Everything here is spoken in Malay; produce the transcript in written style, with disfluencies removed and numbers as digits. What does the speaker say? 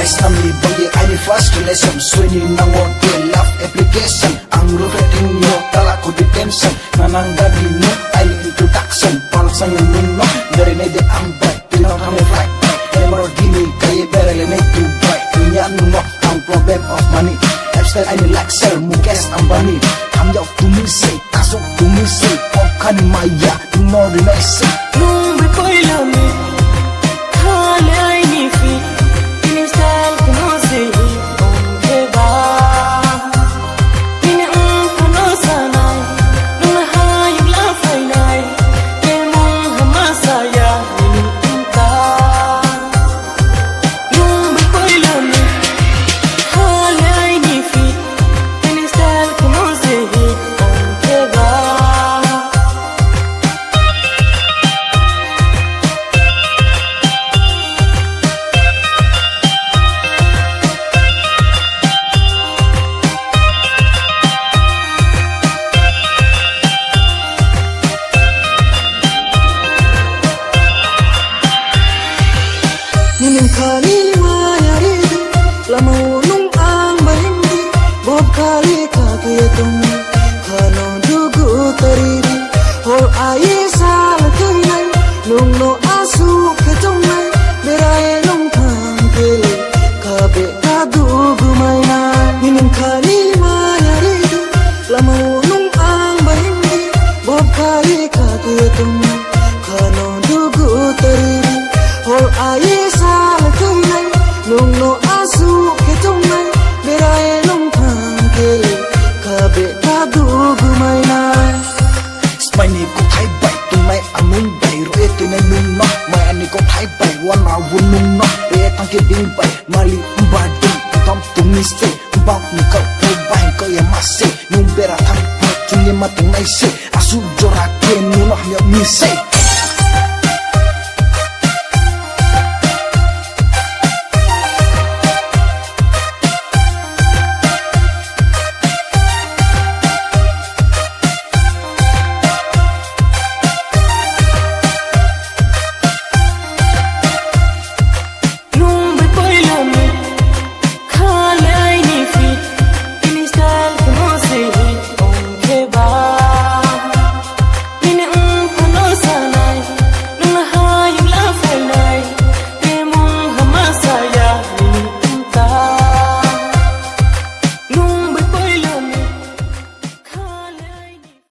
Nice na mi bagi ay ni first relation swini nang order love application ang reflecting nyo tala ko detention nananggadi nyo ay introduction palak sa nyo nuno dari na di ambay tinaw kami flight never gini kaya berele na Dubai punya nuno ang problem of money lifestyle ay ni laksel mukes ang bani kamyaw tumisay kasok tumisay pokkan maya tuno rin ay say nung ko'y lamig kala ay nifi inisal ko no say diba pinaang ko no sanay nung nahayag lafay na'y kaya mong hamasaya nilinta nung ko'y lamig kala ay nifi inisal ko no say diba Nining kali mayaridu lama nung ang mahindi bob kali kakitong kano dugu taridu hol aye sal tunay nung no asu ketong nay beraye nung tangke kabe kadugu may na nining kali mayaridu lama nung ang mahindi bob kali kakitong kano dugu taridu hol aye sal tunay nung no asu ketong nay beraye nung tangke kabe kadugu may na Smay ni ko thay bay tunay anong bay roe tunay nuno may ani ko thay bay wana wunung no re tang ke bing bay mali mbadung tom tumisay mbak ni ka po bay ko ya masay nung bera tang po tunay matung nay say asu jorake nuno ya misay